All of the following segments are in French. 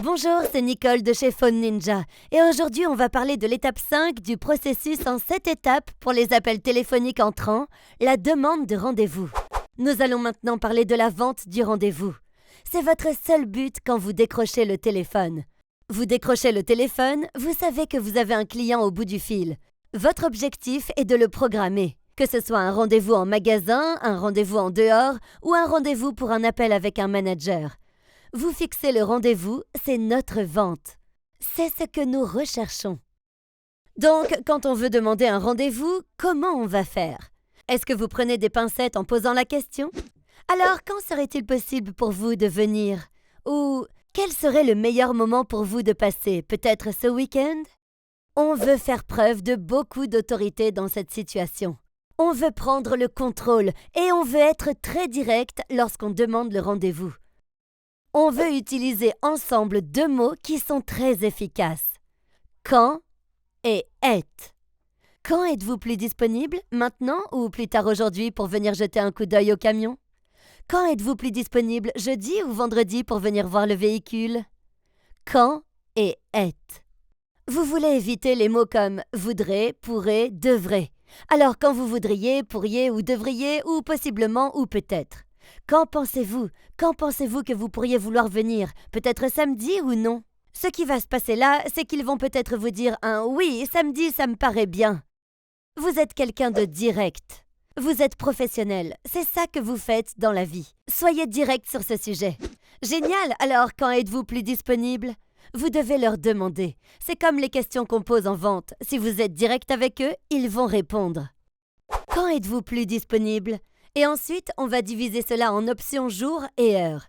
Bonjour, c'est Nicole de chez Phone Ninja et aujourd'hui on va parler de l'étape 5 du processus en 7 étapes pour les appels téléphoniques entrants, la demande de rendez-vous. Nous allons maintenant parler de la vente du rendez-vous. C'est votre seul but quand vous décrochez le téléphone. Vous décrochez le téléphone, vous savez que vous avez un client au bout du fil. Votre objectif est de le programmer, que ce soit un rendez-vous en magasin, un rendez-vous en dehors ou un rendez-vous pour un appel avec un manager. Vous fixez le rendez-vous, c'est notre vente. C'est ce que nous recherchons. Donc, quand on veut demander un rendez-vous, comment on va faire? Est-ce que vous prenez des pincettes en posant la question? Alors, quand serait-il possible pour vous de venir? Ou quel serait le meilleur moment pour vous de passer? Peut-être ce week-end? On veut faire preuve de beaucoup d'autorité dans cette situation. On veut prendre le contrôle et on veut être très direct lorsqu'on demande le rendez-vous. On veut utiliser ensemble deux mots qui sont très efficaces. Quand et être. Quand êtes-vous plus disponible? Maintenant ou plus tard aujourd'hui pour venir jeter un coup d'œil au camion? Quand êtes-vous plus disponible? Jeudi ou vendredi pour venir voir le véhicule? Quand et être. Vous voulez éviter les mots comme voudrait, pourrait, devrait. Alors quand vous voudriez, pourriez ou devriez ou possiblement ou peut-être. Quand pensez-vous? Quand pensez-vous que vous pourriez vouloir venir? Peut-être samedi ou non? Ce qui va se passer là, c'est qu'ils vont peut-être vous dire un « oui, samedi, ça me paraît bien ». Vous êtes quelqu'un de direct. Vous êtes professionnel. C'est ça que vous faites dans la vie. Soyez direct sur ce sujet. Génial! Alors, quand êtes-vous plus disponible? Vous devez leur demander. C'est comme les questions qu'on pose en vente. Si vous êtes direct avec eux, ils vont répondre. Quand êtes-vous plus disponible? Et ensuite, on va diviser cela en options jour et heure.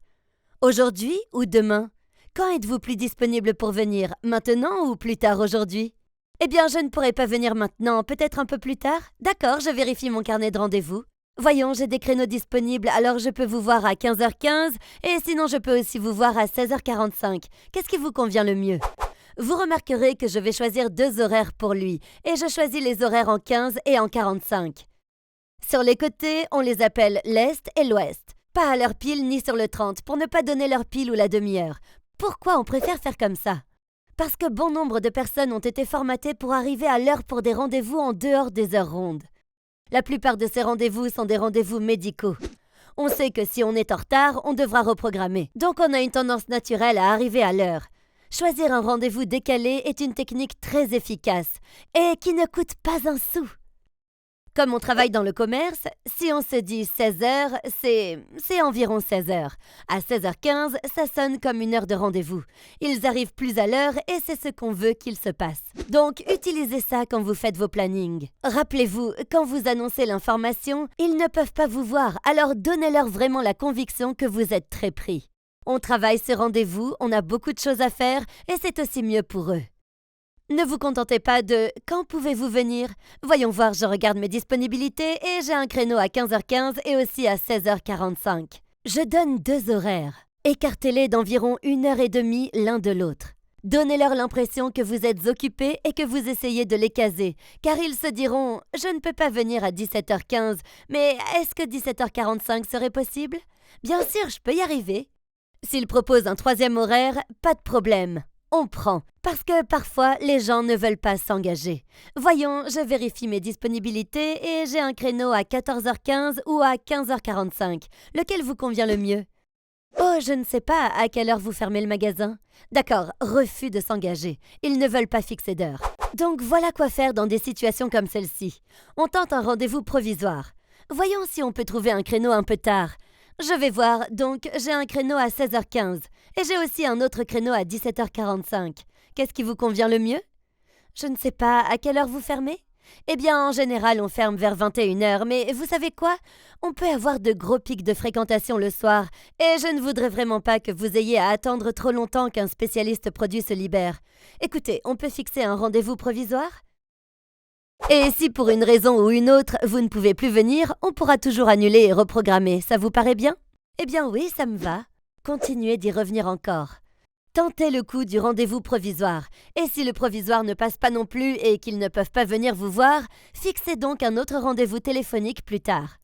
Aujourd'hui ou demain? Quand êtes-vous plus disponible pour venir? Maintenant ou plus tard aujourd'hui? Eh bien, je ne pourrai pas venir maintenant, peut-être un peu plus tard? D'accord, je vérifie mon carnet de rendez-vous. Voyons, j'ai des créneaux disponibles, alors je peux vous voir à 15h15 et sinon je peux aussi vous voir à 16h45. Qu'est-ce qui vous convient le mieux? Vous remarquerez que je vais choisir deux horaires pour lui et je choisis les horaires en 15 et en 45. Sur les côtés, on les appelle l'Est et l'Ouest. Pas à l'heure pile ni sur le 30 pour ne pas donner l'heure pile ou la demi-heure. Pourquoi on préfère faire comme ça? Parce que bon nombre de personnes ont été formatées pour arriver à l'heure pour des rendez-vous en dehors des heures rondes. La plupart de ces rendez-vous sont des rendez-vous médicaux. On sait que si on est en retard, on devra reprogrammer. Donc on a une tendance naturelle à arriver à l'heure. Choisir un rendez-vous décalé est une technique très efficace et qui ne coûte pas un sou. Comme on travaille dans le commerce, si on se dit 16h, c'est environ 16h. À 16h15, ça sonne comme une heure de rendez-vous. Ils arrivent plus à l'heure et c'est ce qu'on veut qu'il se passe. Donc, utilisez ça quand vous faites vos plannings. Rappelez-vous, quand vous annoncez l'information, ils ne peuvent pas vous voir, alors donnez-leur vraiment la conviction que vous êtes très pris. On travaille ce rendez-vous, on a beaucoup de choses à faire et c'est aussi mieux pour eux. Ne vous contentez pas de « Quand pouvez-vous venir ?» Voyons voir, je regarde mes disponibilités et j'ai un créneau à 15h15 et aussi à 16h45. Je donne deux horaires. Écartez-les d'environ 1h30 l'un de l'autre. Donnez-leur l'impression que vous êtes occupé et que vous essayez de les caser, car ils se diront « Je ne peux pas venir à 17h15, mais est-ce que 17h45 serait possible ?» Bien sûr, je peux y arriver. S'ils proposent un troisième horaire, pas de problème. On prend, parce que parfois, les gens ne veulent pas s'engager. Voyons, je vérifie mes disponibilités et j'ai un créneau à 14h15 ou à 15h45. Lequel vous convient le mieux? Oh, je ne sais pas à quelle heure vous fermez le magasin. D'accord, refus de s'engager. Ils ne veulent pas fixer d'heure. Donc voilà quoi faire dans des situations comme celle-ci. On tente un rendez-vous provisoire. Voyons si on peut trouver un créneau un peu tard. Je vais voir, donc j'ai un créneau à 16h15 et j'ai aussi un autre créneau à 17h45. Qu'est-ce qui vous convient le mieux? Je ne sais pas, à quelle heure vous fermez? Eh bien, en général, on ferme vers 21h, mais vous savez quoi? On peut avoir de gros pics de fréquentation le soir et je ne voudrais vraiment pas que vous ayez à attendre trop longtemps qu'un spécialiste produit se libère. Écoutez, on peut fixer un rendez-vous provisoire? Et si pour une raison ou une autre, vous ne pouvez plus venir, on pourra toujours annuler et reprogrammer. Ça vous paraît bien? Eh bien oui, ça me va. Continuez d'y revenir encore. Tentez le coup du rendez-vous provisoire. Et si le provisoire ne passe pas non plus et qu'ils ne peuvent pas venir vous voir, fixez donc un autre rendez-vous téléphonique plus tard.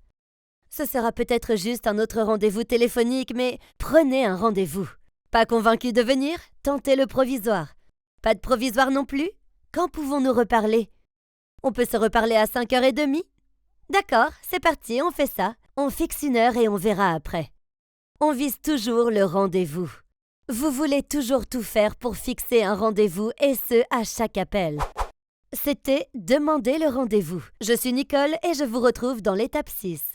Ce sera peut-être juste un autre rendez-vous téléphonique, mais prenez un rendez-vous. Pas convaincu de venir? Tentez le provisoire. Pas de provisoire non plus? Quand pouvons-nous reparler? On peut se reparler à 5h30? D'accord, c'est parti, on fait ça. On fixe une heure et on verra après. On vise toujours le rendez-vous. Vous voulez toujours tout faire pour fixer un rendez-vous et ce, à chaque appel. C'était Demander le rendez-vous. Je suis Nicole et je vous retrouve dans l'étape 6.